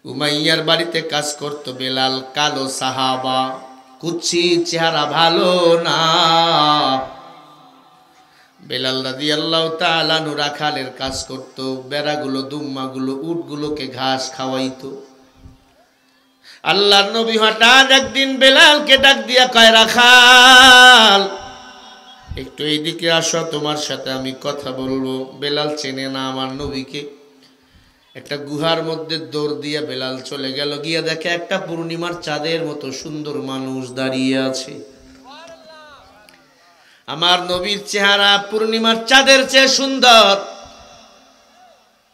উমাইয়ার বাড়িতে কাজ করত বেলাল, কালো সাহাবা, কুৎসিত চেহারা, ভালো না। বেলাল রাদিয়াল্লাহু তাআলা আনহু রাখালের কাজ করত, বেড়াগুলো, দুম্মাগুলো, উটগুলোকে ঘাস খাওয়াইতো। আল্লাহর নবী হঠাৎ একদিন বেলালকে ডাক দিয়া কয়, রাখাল একটু এইদিকে আসো, তোমার সাথে আমি কথা বলবো। বেলাল চেনে না আমার নবীকে। একটা গুহার মধ্যে দৌড় দিয়া বেলাল চলে গেল, গিয়া দেখে একটা পূর্ণিমার চাঁদের মতো সুন্দর মানুষ দাঁড়িয়ে আছে। আমার নবীর চেহারা পূর্ণিমার চাঁদের চেয়ে সুন্দর।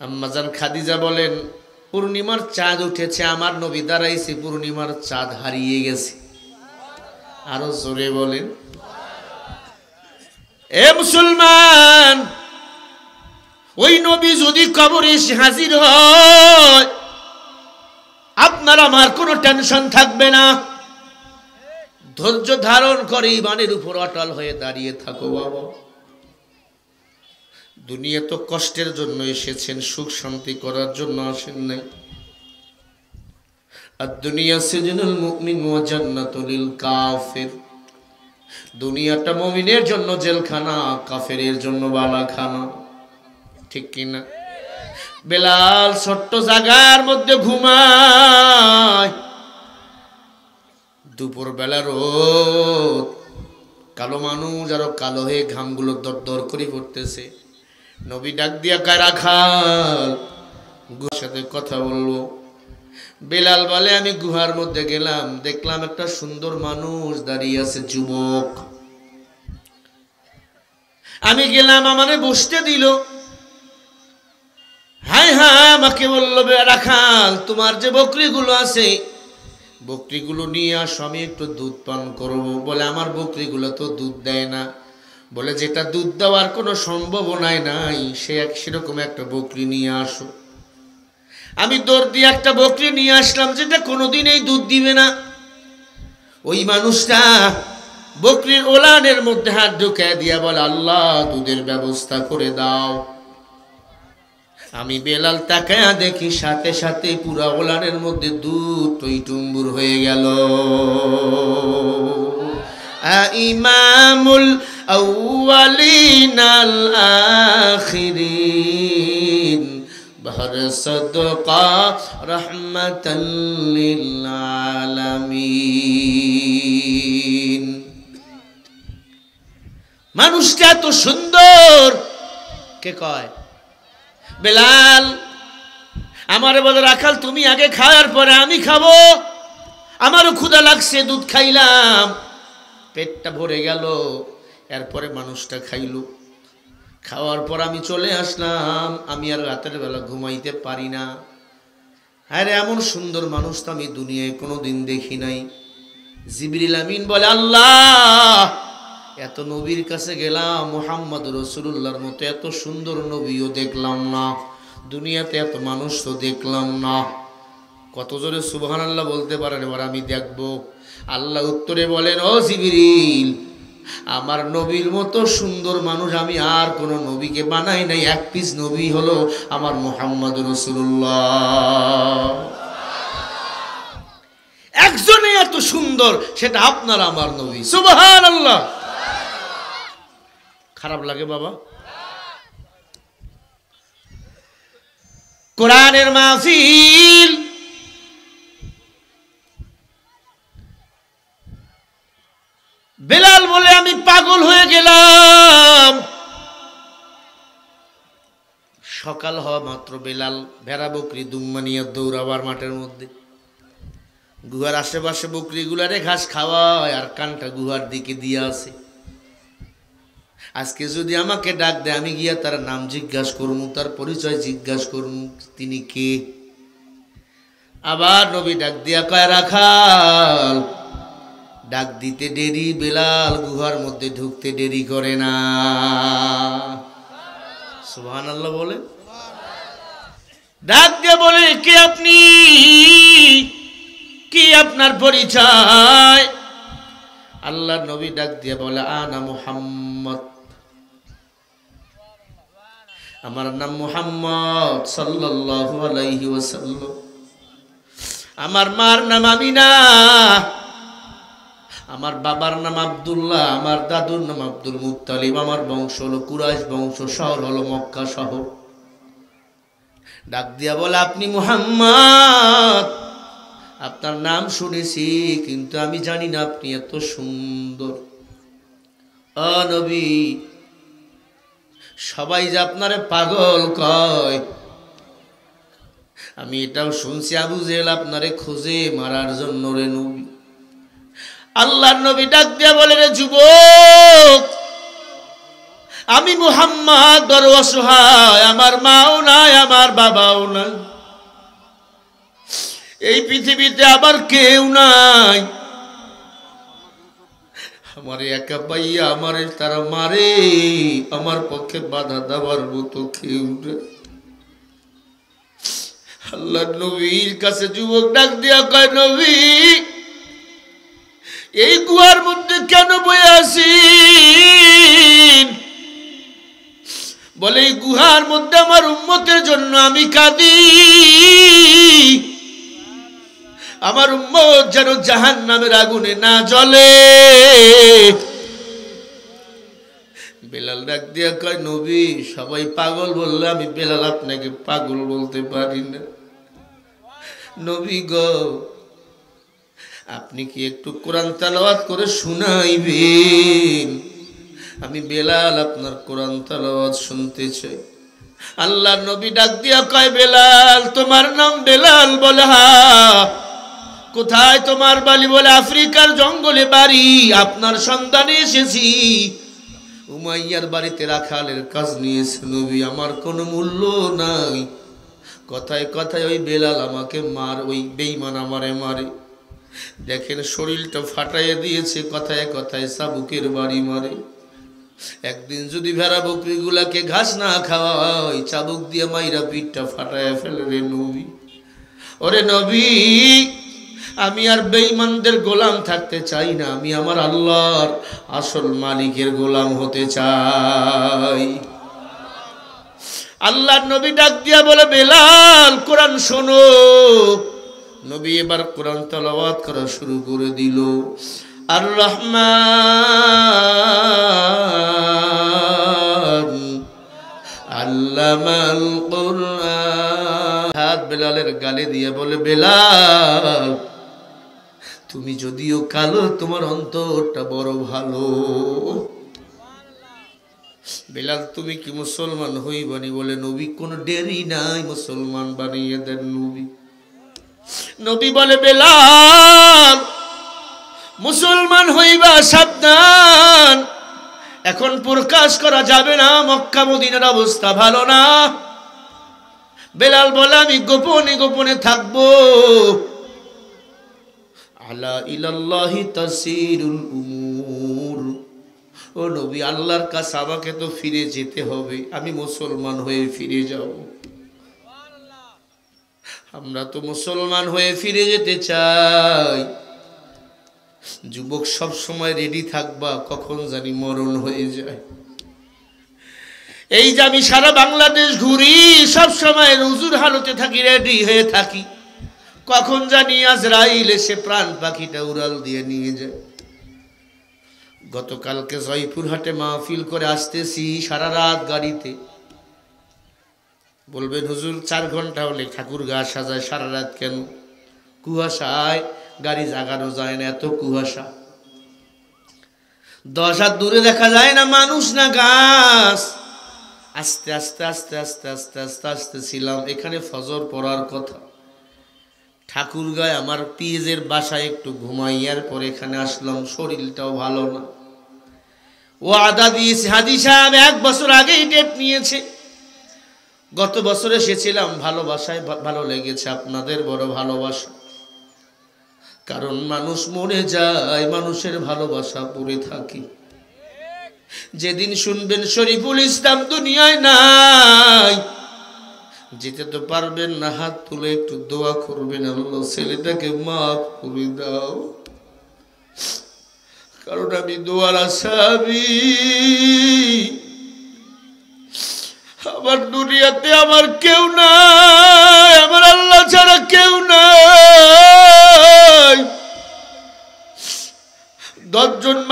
আম্মাজান খাদিজা বলেন, পূর্ণিমার চাঁদ উঠেছে, আমার নবী দাঁড়াইছে, পূর্ণিমার চাঁদ হারিয়ে গেছে। আরো জোরে বলেন। এ মুসলমান, ওই নবী যদি কবরে এসে হাজির হয়, আপনার আমার কোনো টেনশন থাকবে না। ধৈর্য ধারণ করে ইমানের উপর অটল হয়ে দাঁড়িয়ে থাকো বাবা। দুনিয়া তো কষ্টের জন্য এসেছেন, সুখ শান্তি করার জন্য আসেন নাই। আর দুনিয়া সিজনুল মুমিন ওয়া জান্নাতুল লিল কাফির। দুনিয়াটা মুমিনের জন্য জেলখানা, কাফেরের জন্য বালাখানা, ঠিক কিনা? বেলাল ছোট্ট জায়গার মধ্যে ঘুমায়। দুপুর বেলা রোদ, কালো মানুষ আরো কালো হয়ে ঘামগুলো দরদর করে পড়তেছে। নবী ডাক দিয়া কয়, রাখাল গুহার সাথে কথা বলবো। বেলাল বলে, আমি গুহার মধ্যে গেলাম, দেখলাম একটা সুন্দর মানুষ দাঁড়িয়ে আছে, যুবক। আমি গেলাম, আমারে বসতে দিল। হায় হায়, আমাকে বললো, রাখাল তোমার যে বকরিগুলো আছে, বকরিগুলো নিয়ে আসো, আমি একটু দুধ পান করবো। বলে, আমার বকরিগুলো তো দুধ দেয় না। বলে, যেটা দুধ দেওয়ার কোনো সম্ভাবনাই নাই, সেরকম একটা বকরি নিয়ে আসো। আমি দৌড় দিয়ে একটা বকরি নিয়ে আসলাম, যেটা কোনোদিনই দুধ দিবে না। ওই মানুষটা বকরির ওলানের মধ্যে হাত ঢুকিয়ে দিয়া বলে, আল্লাহ দুধের ব্যবস্থা করে দাও। আমি বেলাল তাকায়া দেখি, সাথে সাথে পুরা ওলানের মধ্যে দুধ টইটুম্বুর হয়ে গেল। ইমামুল আউয়ালিন আল আখিরিন, বহর সদকা রহমাতাল লিল আলামিন। মানুষটা এত সুন্দর, কে কয়? বেলাল। আমারে বলে, রাখাল তুমি আগে খাওয়ার পরে আমি খাবো, আমারও ক্ষুধা লাগছে, দুধ খাইলাম, পেটটা ভরে গেল। এরপরে মানুষটা খাইল। খাওয়ার পর আমি চলে আসলাম, আমি আর রাতের বেলা ঘুমাইতে পারি না। আরে এমন সুন্দর মানুষ তো আমি দুনিয়ায় কোনোদিন দেখি নাই। জিবরিল আমিন বলে, আল্লাহ এত নবীর কাছে গেলাম, মুহাম্মদ রাসূলুল্লাহর মতো এত সুন্দর নবীও দেখলাম না, দুনিয়াতে এত মানুষ তো দেখলাম না। কত জোরে সুবহানাল্লাহ বলতে পারেন? এবার আমি দেখব। আল্লাহ উত্তরে বলেন, ও জিবরিল, আমার নবীর মতো সুন্দর মানুষ আমি আর কোন নবীকে বানাই নাই। এক পিস নবী হলো আমার মুহাম্মদ রাসূলুল্লাহ। একজনে এত সুন্দর, সেটা আপনার আমার নবী। সুবহানাল্লাহ। খারাপ লাগে বাবা? কোরআনের মাহফিল, বেলাল বলে আমি পাগল হয়ে গেলাম। সকাল হওয়া মাত্র বেলাল ভেড়া বকরি দুম্মা নিয়ে দৌড়াবার মাঠের মধ্যে। গুহার আশেপাশে বকরিগুলারে ঘাস খাওয়ায়, আর কানটা গুহার দিকে দিয়ে আছে। আজকে যদি আমাকে ডাক দেয়, আমি গিয়া তার নাম জিজ্ঞাসা করবো, তার পরিচয় জিজ্ঞাসা করবো, তিনি কে। আবার নবী ডাক দিয়া কয়, রাখাল। ডাক দিতে দেরি, বেলাল গুহার মধ্যে ঢুকতে দেরি করে না। সুবহানাল্লাহ বলে। ডাক দিয়ে বলে, কে আপনি, কি আপনার পরিচয়? আল্লাহ নবী ডাক দিয়ে বলে, আনা মুহাম্মদ, আমার নাম মুহাম্মদ সাল্লাল্লাহু আলাইহি ওয়াসাল্লাম। আমার মার নাম আমিনা, আমার বাবার নাম আব্দুল্লাহ, আমার দাদুর নাম আব্দুল মুত্তালিব, আমার বংশ হলো কুরাইশ বংশ, শহর হলো মক্কা শহর। ডাক দিয়া বলে, আপনি মুহাম্মদ, আপনার নাম শুনেছি কিন্তু আমি জানি না আপনি এত সুন্দর। ও নবী, সবাই যে আপনারে পাগল কয়, আমি এটাও শুনছি আবু জেহেল আপনারে খোঁজে মারার জন্য রে নবী। আল্লাহর নবী ডাক দিয়া বলে, রে যুবক, আমি মুহাম্মদ বড় অসহায়, আমার মাও নাই, আমার বাবাও নাই, এই পৃথিবীতে আবার কেউ নাই, আমারে একা পাইয়া আমারে তারা মারে, আমার পক্ষে বাধা দেওয়ার মতো কেউ নেই। আল্লাহর নবীর কাছে যুবক ডাক দিয়া কয়, নবী, এই গুহার মধ্যে কেন বয়ে আছেন? বলে, এই গুহার মধ্যে আমার উম্মতের জন্য আমি কাঁদি, আমার উম্মত যেন জাহান্নামের আগুনে না জ্বলে। বেলাল ডাক দিয়া কয়, নবী, সবাই পাগল বললে আমি বেলাল আপনাকে পাগল বলতে পারি না। নবী গো, আপনি কি একটু কোরআন তেলাওয়াত করে শুনাইবেন? আমি বেলাল আপনার কোরআন তেলাওয়াত শুনতে চাই। আল্লাহর নবী ডাক দিয়া কয়, বেলাল, তোমার নাম বেলাল? বলে, হ্যাঁ। কোথায় তোমার বাড়ি? বলে, আফ্রিকার জঙ্গলে বাড়ি, আপনার সন্ধানে এসেছি। উমাইয়ার বাড়িতে রাখালের কাজ নিয়েছে নবী, আমার কোনো মূল্য নাই। কথায় কথায় ওই বেলাল আমাকে ওই বেঈমান আমারে মারে। দেখেন শরীরটা ফাটাইয়া দিয়েছে, কথায় কথায় চাবুকের বাড়ি মারে। একদিন যদি ভেড়া বকরিগুলাকে ঘাস না খাওয়াই, চাবুক দিয়ে মাইরা পিঠটা ফাটাইয়া ফেলে রে নবী। ওরে নবী, আমি আর বেঈমানদের গোলাম থাকতে চাই না, আমি আমার আল্লাহর আসল মালিকের গোলাম হতে চাই। আল্লাহর নবী ডাক দিয়া বলে, বেলাল, কোরআন শোনো। নবী এবার কোরআন তেলাওয়াত করা শুরু করে দিল। আর রহমান আল্লামাল কুরআন। হাত বেলালের গালে দিয়ে বলে, বেলাল, তুমি যদিও কালো, তোমার অন্তরটা বড় ভালো। বেলাল, তুমি কি মুসলমান হইবানি? বলে, নবী, কোনো দেরি নাই, মুসলমান বানিয়ে দেন নবী। নবী বলে, বেলাল, মুসলমান হইবা সাবধান, এখন প্রকাশ করা যাবে না, মক্কা মদিনার অবস্থা ভালো না। বেলাল বলে, আমি গোপনে গোপনে থাকবো। আলা ইলাল্লাহি তাসিরুল উমুর। ও নবী, আল্লাহর কাছে আমাকে তো ফিরে যেতে হবে, আমি মুসলমান হয়ে ফিরে যাব। আমরা তো মুসলমান হয়ে ফিরে যেতে চাই। যুবক সব সময় রেডি থাকবা, কখন জানি মরণ হয়ে যায়। এই যে আমি সারা বাংলাদেশ ঘুরি, সব সময় হুজুর হালতে থাকি, রেডি হয়ে থাকি, কখন জানি আজরাইল এসে প্রাণ পাখিটা উড়াল দিয়ে নিয়ে যায়। গতকালকে জয়পুরহাটে মাহফিল করে আসতেছি, সারা রাত গাড়িতে। বলবেন, হুজুর 4 ঘন্টা হলে ঠাকুর গা সাজায়, সারা রাত কেন? কুয়াশায় গাড়ি জাগানো যায় না, এত কুয়াশা। 10 হাত দূরে দেখা যায় না মানুষ না গাছ। আস্তে আস্তে আস্তে আস্তে আস্তে আস্তে আস্তে ছিলাম, এখানে ফজর পড়ার কথা। ঠাকুর গায়ে আমার পিএজের বাসায় একটু ঘুমাইয়ার পরে এখানে আসলাম, শরীরটাও ভালো না। ও আদা দিয়েছে, হাজি সাহেব 1 বছর আগেই টেপ নিয়েছে। গত বছর এসেছিলাম, ভালোবাসায় ভালো লেগেছে, আপনাদের বড় ভালোবাসা। কারণ মানুষ মরে যায়, মানুষের ভালোবাসা পড়ে থাকে। যেদিন শুনবেন শরীফুল ইসলাম দুনিয়ায় নাই, যেতে তো পারবেন না, হাত তুলে একটু দোয়া করবেন, আল্লাহ ছেলেটাকে মাফ করে দাও। কারণ আমি দোয়ার আসামি। আমার দুনিয়াতে আমার কেউ নাই, আমার আল্লাহ ছাড়া কেউ নাই।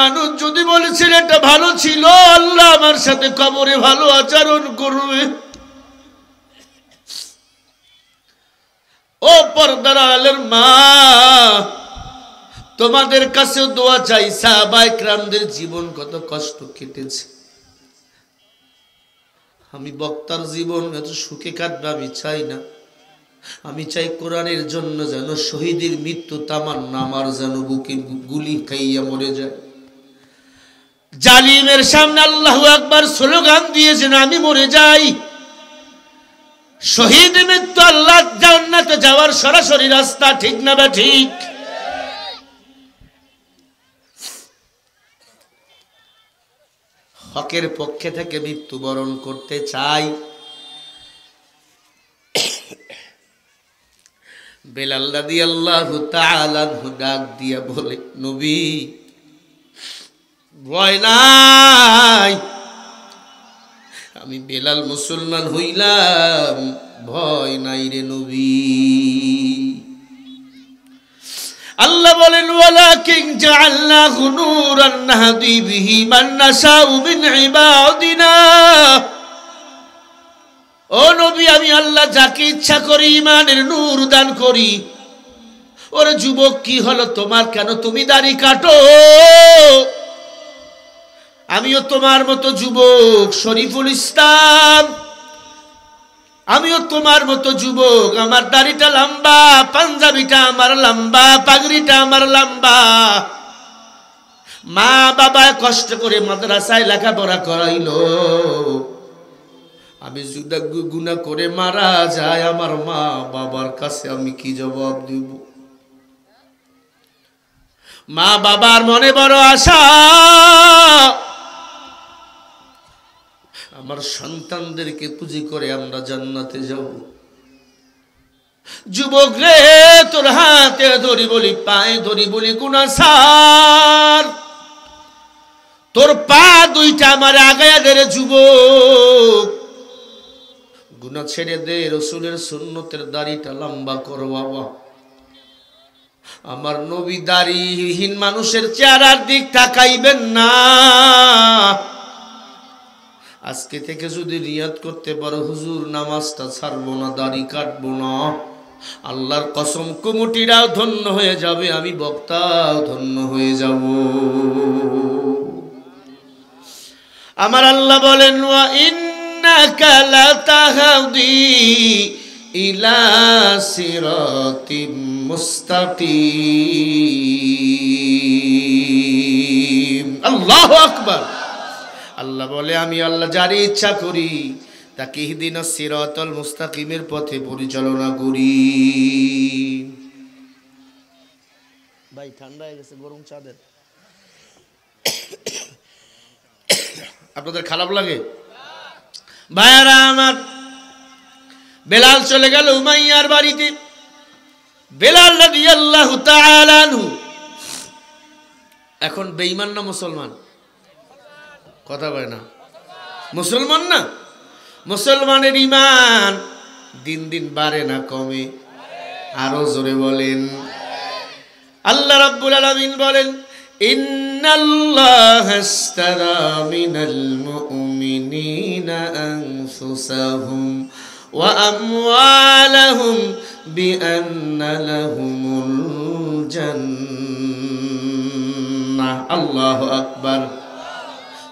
মানুষ যদি বলে ছেলেটা ভালো ছিল, আল্লাহ আমার সাথে কবরে ভালো আচরণ করবে। ও পর্দার আলের মা, তোমাদের কাছেও দোয়া চাই, সাহাবায়ে কেরামদের জীবন কত কষ্ট কেটেছে। আমি বক্তার জীবন এত সুখে কাটবে আমি চাই না। আমি চাই কোরআনের জন্য যেন শহীদের মৃত্যু তামান্না আমার যেন বুকে গুলি খাইয়া মরে যায়। জালিমের সামনে আল্লাহু আকবার স্লোগান দিয়ে যেন আমি মরে যাই। শহীদ মৃত্যু আল্লাহ জান্নাতে যাওয়ার সরাসরি রাস্তা, ঠিক না বা ঠিক? হকের পক্ষে থেকে মৃত্যুবরণ করতে চাই। বেলাল রাদিয়াল্লাহু তাআলা আনহু ডাক দিয়া বলে, নবী ভয় নাই, আমি বেলাল মুসলমান হইলাম, ভয় নাই রে নবী। আল্লাহ বলেন, ওয়ালাকিন জাআলনাহু নূরান নাহদি বিহি মান নাশাউ মিন ইবাদিনা। ও নবী, আমি আল্লাহ যাকে ইচ্ছা করি ঈমানের নূর দান করি। ওরে যুবক, কি হলো তোমার? কেন তুমি দাড়ি কাটো? আমিও তোমার মতো যুবক, শরীফুল ইসলাম, আমিও তোমার মতো যুবক। আমার দাড়িটা লম্বা, পাঞ্জাবিটা আমার লম্বা, পাগড়িটা আমার লম্বা। মা বাবা কষ্ট করে মাদ্রাসায় লেখাপড়া করাইলো। আমি যদি গুনাহ করে মারা যায়, আমার মা বাবার কাছে আমি কি জবাব দেব? মা বাবার মনে বড় আশা, আমার সন্তানদেরকে পুঁজি করে আমরা জান্নাতে যাব। যুবক রে, তোর হাতে ধরি বলি, পায়ে ধরি বলি, গুনাহ ছাড়। তোর পা দুইটা আমার আগায়া দে রে যুবক, গুনাহ ছেড়ে দে, রাসূলের সুন্নতের দাড়িটা লম্বা কর বাবা। আমার নবী দাড়িহীন মানুষের চেহারার দিক তাকাইবেন না। আজকে থেকে যদি নিয়ত করতে পারো, হুজুর নামাজটা ছাড়বো না, দাড়ি কাটবো না, আল্লাহর কসম কমিটিরাও ধন্য হয়ে যাবে, আমি বক্তাও ধন্য হয়ে যাব। আমার আল্লাহ বলেন, ওয়া ইন্নাকা লাতাহদি ইলা সিরাতিম মুস্তাকিম। আল্লাহু আকবার। আল্লাহ বলে, আমি আল্লাহ যারে ইচ্ছা করি তাকে ইহদিনাস সিরাতাল মুস্তাকিমের পথে পরিচালনা করি। ভাই ঠান্ডা হয়ে গেছে, গরম চা দেন। আপনাদের খারাপ লাগে? ভাইয়ারা আমার, বেলাল চলে গেল উমাইয়ার বাড়িতে। বেলাল রাদিয়াল্লাহু তাআলা আনহু এখন বেঈমান না মুসলমান? কথা বলে না, মুসলমান না? মুসলমানের ঈমান দিন দিন বাড়ে না কমে? আরো জোরে বলেন। আল্লাহ রাব্বুল আলামিন বলেন, ইন্নাল্লাহা আশতারা মিনাল মুমিনিনা আনফুসাহুম ওয়া আমওয়ালাহুম বিআন্না লাহুমুল জান্নাহ। আল্লাহু আকবার।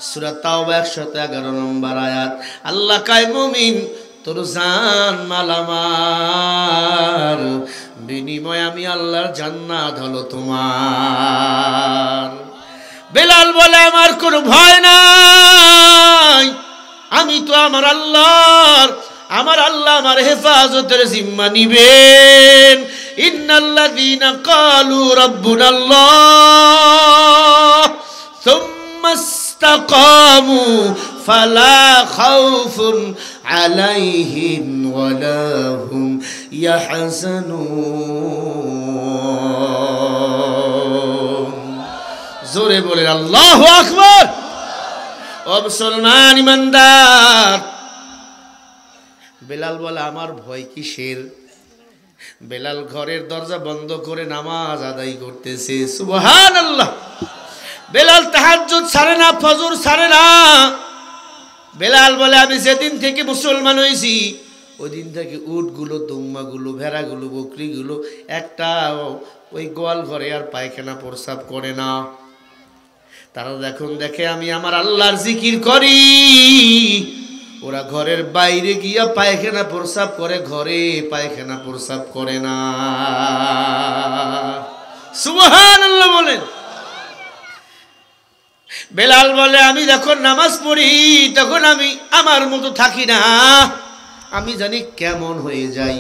সূরা তাওবা 111 নম্বর আয়াত। আল্লাহ কয়, মুমিন তোর জান মাল আমার, বিনিময় আমি আল্লাহর জান্নাত হলো তোমার। বেলাল বলে, আমার কোনো ভয় নাই, আমি তো আমার আল্লাহর, আমার আল্লাহ আমার হেফাজতের জিম্মা নিবেন। ইন্নাল্লাযীনা ক্বালু রাব্বুনাল্লাহ সুম্মা ইসতাকামু ফালা খাউফুন আলাইহিম ওয়ালা হুম ইয়াহজানুন। জোরে বলেন আল্লাহু আকবার। ও মুসলমান ইমানদার, বেলাল বলে, আমার ভয় কিসের? বেলাল ঘরের দরজা বন্ধ করে নামাজ আদায় করতেছে। সুবহানাল্লাহ। বেলাল তাহাজ্জুদ ছাড়ে না, ফজর ছাড়ে না। বেলাল বলে আমি যেদিন থেকে মুসলমান হয়েছি ওই দিন থেকে উটগুলো, দুম্মাগুলো, ভেড়াগুলো, বকরিগুলো একটা ওই গোয়াল ঘরে আর পায়খানা প্রস্রাব করে না। তারা যখন দেখে আমি আমার আল্লাহর জিকির করি, ওরা ঘরের বাইরে গিয়া পায়খানা প্রস্রাব করে, ঘরে পায়খানা প্রস্রাব করে না। সুবহানাল্লাহ বলেন। বেলাল বলে আমি যখন নামাজ পড়ি তখন আমি আমার মতো থাকি না, আমি জানি কেমন হয়ে যাই।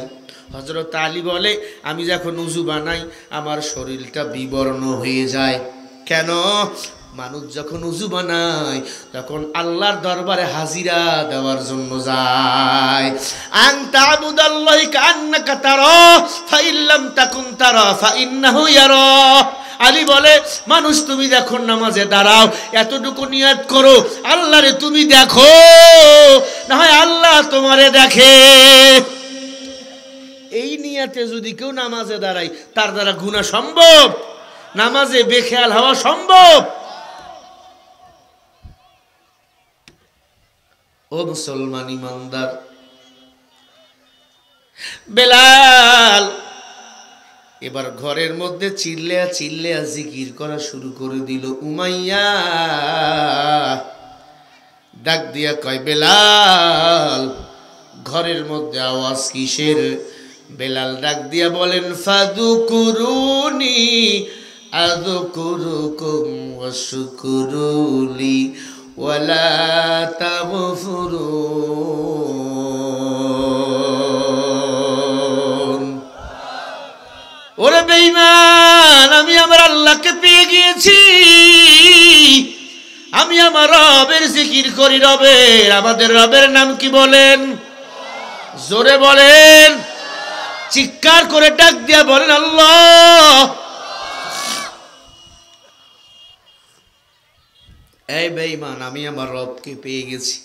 হযরত আলী বলে আমি যখন উযু বানাই আমার শরীরটা বিবর্ণ হয়ে যায়। কেন? মানুষ যখন উযু বানায় তখন আল্লাহর দরবারে হাজিরা দেওয়ার জন্য যায়। আনতা আবুদাল্লাহি কান্নাকা তারা ফাইল্লাম তাকুন তারা ফাইন্নাহু ইয়ারা। আলী বলে মানুষ তুমি যখন নামাজে দাঁড়াও এতটুকু নিয়ত করো আল্লাহরে তুমি দেখো, না হয় আল্লাহ তোমারে দেখে। এই নিয়তে যদি কেউ নামাজে দাঁড়ায় তার দ্বারা গুনাহ সম্ভব? নামাজে বেখেয়াল হওয়া সম্ভব? ও মুসলমান ইমানদার, বেলাল এবার ঘরের মধ্যে চিল্লিয়া চিল্লিয়া জিকির করা শুরু করে দিল। উমাইয়া ডাক দিয়া কয় বেলাল ঘরের মধ্যে আওয়াজ কিসের? বেলাল ডাক দিয়া বলেন ফাযকুরুনি আযকুরুকুম ওয়াশকুরুলি ওয়ালা তাগফিরুন। ওরে বেঈমান, আমি আমার আল্লাহকে পেয়ে গিয়েছি, আমি আমার রবের জিকির করি। রবের, আমাদের রবের নাম কি বলেন? জোরে বলেন, চিৎকার করে ডাক দিয়া বলেন আল্লাহ। এই বেঈমান, আমি আমার রবকে পেয়ে গেছি।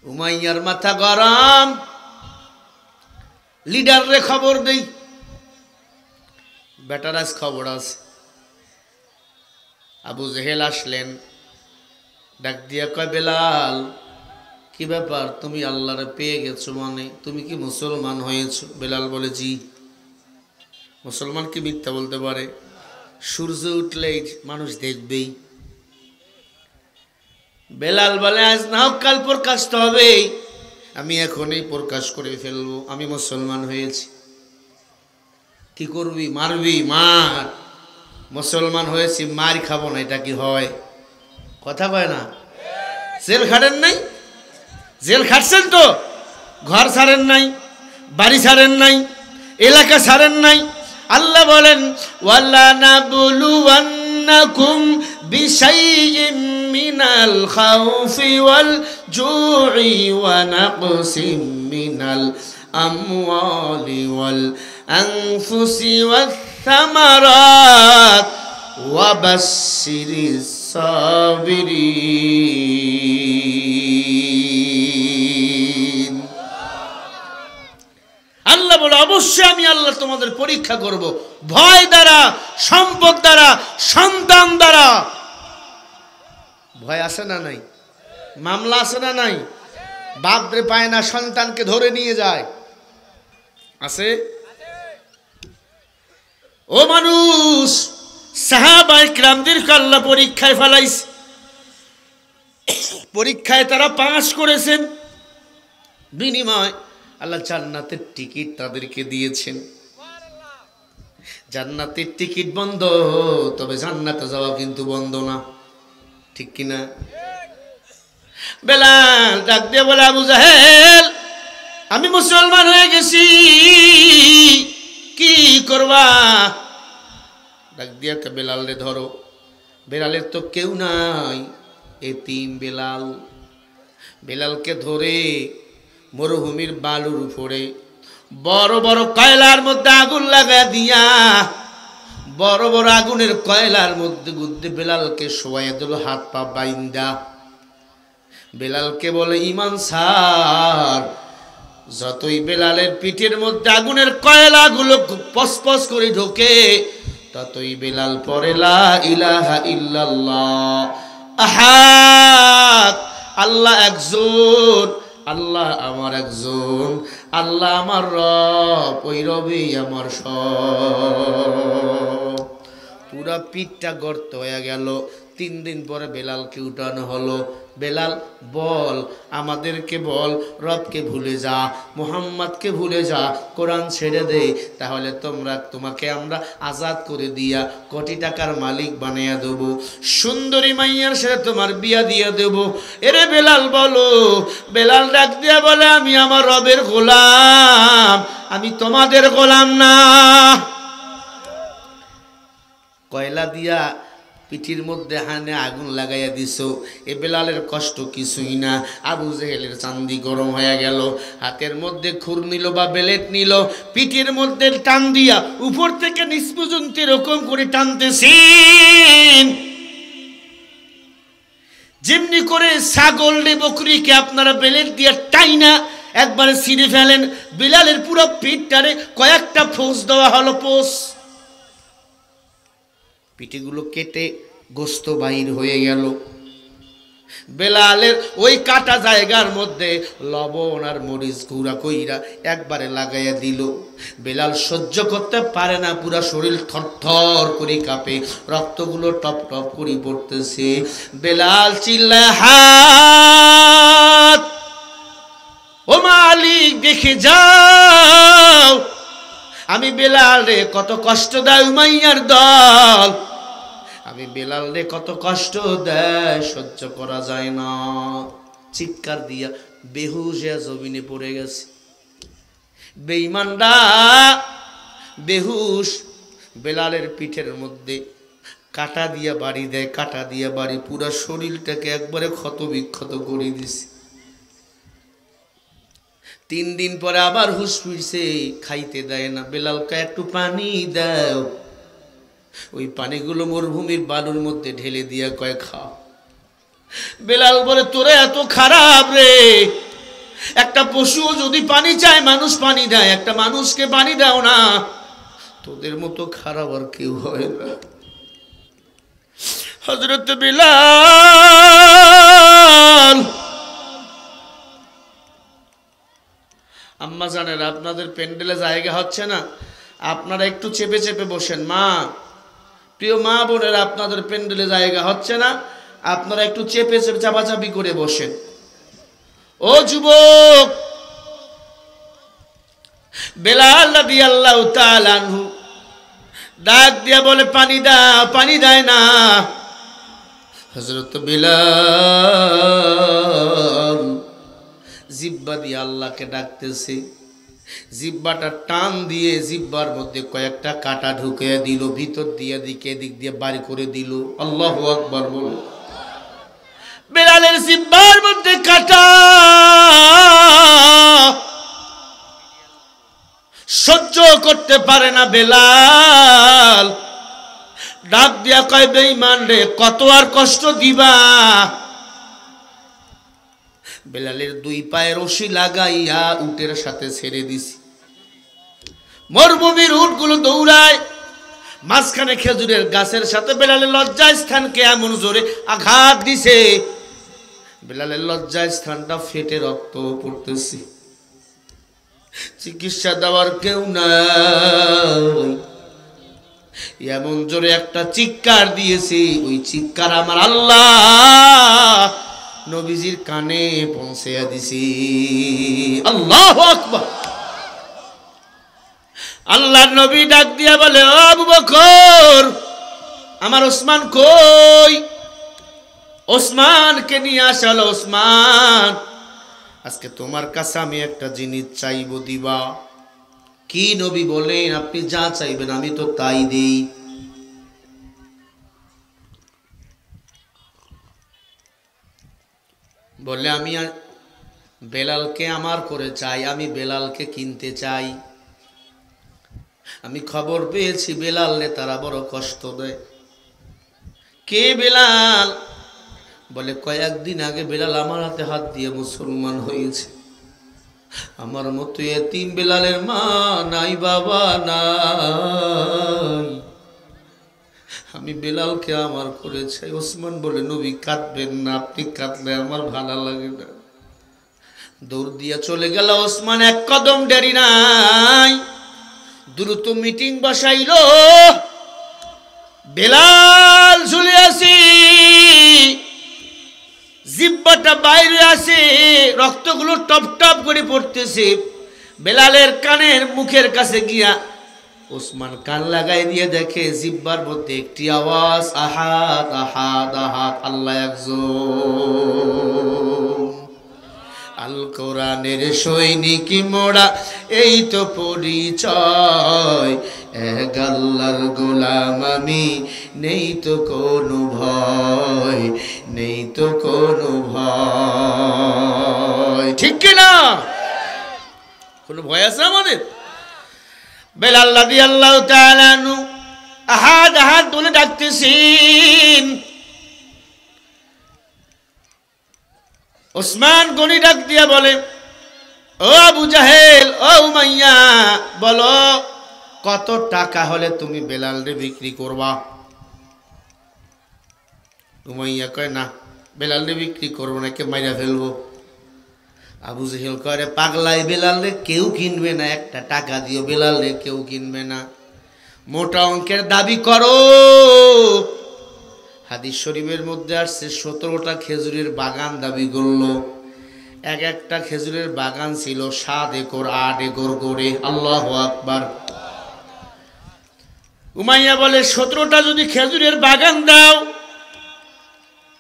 উমাইয়ার মাথা গরম, লিডাররে খবর দেই, বেটারাজ খবর আছে। আবু জেহেল আসলেন, ডাক দিয়া কয় বেলাল কি ব্যাপার, তুমি আল্লাহরে পেয়ে গেছো মানে তুমি কি মুসলমান হয়েছো? বেলাল বলে জি। মুসলমান কি মিথ্যা বলতে পারে? সূর্য উঠলেই মানুষ দেখবেই। বেলাল বলে আজ না হোক কাল প্রকাশ তো হবেই, আমি এখনই প্রকাশ করে ফেলবো আমি মুসলমান হয়েছি। কি করবি? মারবি? মার। মুসলমান হয়েছি, মার খাবো না, এটা কি হয়? কথা কয় না? জেল খাটেন নাই? জেল খাটছেন তো? ঘর ছাড়েন নাই, বাড়ি ছাড়েন নাই, এলাকা ছাড়েন নাই। আল্লাহ বলেন ওয়ালা নাবলুওয়ান্নাকুম বিশাইইম মিনাল খাউফি ওয়াল জুই ওয়া নাকসিম মিনাল আমওয়ালি ওয়াল আনফুসি ওয়াস সামারাত ওয়া বাশশিরিস সাবিরিন। আল্লাহ বলে অবশ্যই আমি আল্লাহ তোমাদের পরীক্ষা করব, ভয় দ্বারা, সম্পদ দ্বারা, সন্তান দ্বারা। ভয় আছে না নাই? মামলা আছে না নাই? বাপরে পায় না, সন্তানকে ধরে নিয়ে যায়, আছে? ও মানুষ, সাহাবায়ে কিরামদেরকে আল্লাহ পরীক্ষায় ফেলাইছে, পরীক্ষায় তারা পাস করেছেন, বিনিময় আল্লাহ জান্নাতের টিকিট তাদেরকে দিয়েছেন। জান্নাতের টিকিট বন্ধ, তবে জান্নাতে যাওয়া কিন্তু বন্ধ না, ঠিক কিনা? বেলাল ডাক দিয়ে বলে আবু জাহেল আমি মুসলমান হয়ে গেছি, কি করবা? ডাক দিয়া বেলাল রে ধরো। বেলালের তো কেউ নাই, এতিম বেলাল। বেলালকে ধরে মরুভূমির বালুর উপরে বড় বড় কয়লার মধ্যে আগুন লাগা দিয়া, বড় বড় আগুনের কয়লার মধ্যে গুদ্দে বেলালকে শোয়াইয়া দিল, হাত পা বাইন্দা। বেলালকে বলে ইমান সার। যতই বেলালের পিঠের মধ্যে আগুনের কয়লাগুলো পসপস করে ঢোকে, ততই বেলাল পড়ে লা ইলাহা ইল্লাল্লাহ আহাদ, আল্লাহ একজন, আল্লাহ আমার একজন, আল্লাহ আমার রব, ওই রবেই আমার সব। পুরা পিঠটা গর্ত হয়ে গেল। 3 দিন পরে বেলালকে উঠানো হলো। বেলাল বল, আমাদেরকে বল, রবকে ভুলে যা, মুহাম্মদকে ভুলে যা, কোরআন ছেড়ে দে, তাহলে তোমাকে আমরা আজাদ করে দিয়া কোটি টাকার মালিক বানিয়ে দেব, সুন্দরী মাইয়ার সাথে তোমার বিয়া দিয়ে দেব। এরে বেলাল বলো। বেলাল ডাক দিয়া বলে, আমি আমার রবের গোলাম, আমি তোমাদের গোলাম না। কয়লা দিয়া পিঠির মধ্যে হানে আগুন লাগাইয়া দিছো, এ বেলালের কষ্ট কিছুই না। আবু জেহেলের চান্দি গরম হয়ে গেল, হাতের মধ্যে খুর নিল বা বেলেট নিল, পিঠির মধ্যে টান দিয়া উপর থেকে নিচ পর্যন্ত এরকম করে টানতেছেন, যেমনি করে ছাগল রে বকরিকে আপনারা বেলেট দিয়ে টাইনা একবারে ছিঁড়ে ফেলেন, বেলালের পুরো পিঠটারে কয়েকটা ফোঁস দেওয়া হলো। পিঠেগুলো কেটে গোস্ত বাহির হয়ে গেল। বেলালের ওই কাটা জায়গার মধ্যে লবণ আর মরিচ গুঁড়া কইরা একবারে লাগাইয়া দিল। বেলাল সহ্য করতে পারে না, পুরা শরীর থরথর করে কাঁপে, রক্তগুলো টপ টপ করে পড়তেছে। বেলাল চিল্লায়, হাত ও মালিক দেখে যাও, আমি বেলাল রে কত কষ্ট দেয় উমাইয়ার দল, আমি বেলাল রে কত কষ্ট দেয়, সহ্য করা যায় না। চিৎকার দিয়া বেহুশ হয়ে জমিনে পড়ে গেছে। বেঈমানরা বেহুশ, বেলালের পিঠের মধ্যে কাটা দিয়া বাড়ি দেয়, কাটা দিয়া বাড়ি, পুরা শরীরটাকে একবারে ক্ষত বিক্ষত করে দিছে। 3 দিন পরে আবার হুশ ফিরছে, খাইতে দেয় না। বেলালকে একটু পানি দাও, ওই পানিগুলো মরুভূমির বালুর মধ্যে ঢেলে দিয়া কয় খা। বেলাল বলে, তোরা এত খারাপ রে, একটা পশু যদি পানি চায় মানুষ পানি দেয়, একটা মানুষকে পানি দাও না, তোদের মতো খারাপ আর কেউ হয় না। হযরত বেলাল, আম্মা জানেন আপনাদের প্যান্ডেলে জায়গা হচ্ছে না, আপনারা একটু চেপে চেপে বসেন। মা, প্রিয় মা বোনেরা, আপনাদের প্যান্ডেলে জায়গা হচ্ছে না, আপনারা একটু চেপে চেপে চাপাচাপি করে বসেন। ও যুবক, বেলাল রাদিয়াল্লাহু তাআলা আনহু ডাক দিয়া বলে, পানি দাও, পানি দেয় না। হযরত বেলাল জিহ্বা দিয়ে আল্লাহকে ডাকতেছে, জিহ্বাটা টান দিয়ে জিহ্বার মধ্যে কয়েকটা কাটা ঢুকে দিল, ভিতর দিয়ে দিকে এদিক দিয়ে বাড়ি করে দিল। আল্লাহু আকবার বলো। বেলালের জিহ্বার মধ্যে কাটা, সহ্য করতে পারে না বেলাল, ডাক দিয়া কয়, বেঈমান রে, কত আর কষ্ট দিবা? বেলালের 2 পায়ে রশি লাগাইয়া উটের সাথে ছেড়ে দিছি। মরুভূমির উটগুলো দৌড়ায়, মাঝখানে খেজুরের গাছের সাথে বেলালের লজ্জায় স্থানকে এমন জোরে আঘাত দিছে, বেলালের লজ্জায় স্থানটা ফেটে রক্ত পড়তেছে। চিকিৎসা দেওয়ার কেউ নাই, এমন জোরে একটা চিৎকার দিয়েছে, ওই চিৎকার আমার আল্লাহ নবীজির কানে পৌঁছে দিছি। আল্লাহু আকবার। আল্লাহর নবী ডাক দিয়া বলে, ও আবু বকর, আমার ওসমান কই? ওসমানকে নিয়ে আসলো। ওসমান, আজকে তোমার কাছে আমি একটা জিনিস চাইবো, দিবা? কি নবী বলেন, আপনি যা চাইবেন আমি তো তাই দেই। বললে, আমি বেলালকে আমার করে চাই, আমি বেলালকে কিনতে চাই। আমি খবর পেয়েছি বেলালে তারা বড় কষ্ট দেয়। কে বেলাল? বলে, কয়েকদিন আগে বেলাল আমার হাতে হাত দিয়ে মুসলমান হয়েছে। আমার মতো এতিম বেলালের মা নাই, বাবা নাই, আমি বেলালকে আমার করেছি। ওসমান বলে নবী কাঁদবেন না, আপনি কাঁদলে আমার ভালো লাগে না। দৌড় দিয়া চলে গেল ওসমান, এক কদম দেরি নাই, দ্রুত মিটিং বসাইল। বেলাল ঝুলে আছি, জিব্বাটা বাইরে আছে, রক্তগুলো টপ টপ করে পড়তেছে। বেলালের কানের মুখের কাছে গিয়া ওসমান কান লাগাই দিয়ে দেখে জিব্বার মধ্যে একটি আওয়াজ, আহাদ আহাদ আহাদ, আল্লাহ একজন। আল কোরআনের সৈনিক মোরা, এই তো পরিচয়, এক আল্লাহর গোলাম আমি, নেই তো কোনো ভয়, নেই তো কোনো ভয়। ঠিক কিনা? কোনো ভয় আছে আমাদের? বেলাল রাদিয়াল্লাহু তাআলা আনহু আহাদ আহাদ বলে ডাকতেছেন। ওসমান গনি ডাক দিয়া বলে, ও আবু জাহেল, ও উমাইয়া, বলো কত টাকা হলে তুমি বেলালরে বিক্রি করবা? উমাইয়া কয়, না, বেলালরে বিক্রি করবো না, কে মাইরা ফেলবো। আবু জাহেল কয়, পাগলাই, বেলালরে কেউ কিনবে না, একটা টাকা দিও, বেলালরে কেউ কিনবে না, মোটা অঙ্কের দাবি করো। হাদিস শরীফের মধ্যে আসছে 17টা খেজুরের বাগান দাবি করলো। এক একটা খেজুরের বাগান ছিল 7 একর 8 একর করে। আল্লাহু আকবার। উমাইয়া বলে, 17টা যদি খেজুরের বাগান দাও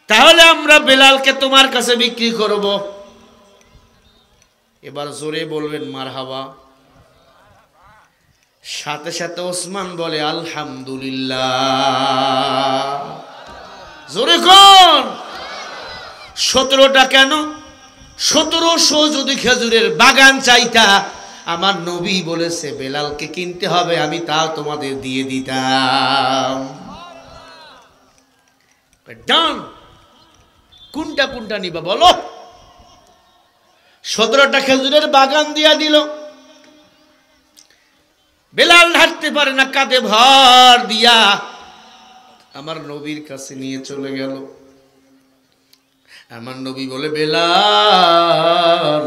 তাহলে আমরা বেলালকে তোমার কাছে বিক্রি করব। এবার জোরে বলবেন মারহাবা। সাথে সাথে ওসমান বলে, আলহামদুলিল্লাহ। জোরে কোন? 17টা কেন? 1700 যদি খেজুরের বাগান চাইতা, আমার নবী বলেছে বেলালকে কিনতে হবে, আমি তাও তোমাদের দিয়ে দিতাম। ডান, কোনটা কোনটা নিবা বলো? 17টা খেজুরের বাগান দিয়া দিল। বেলাল হাঁটতে পারে না, কাঁধে ভর দিয়া আমার নবীর কাছে নিয়ে চলে গেল। আমার নবী বলে, বেলাল,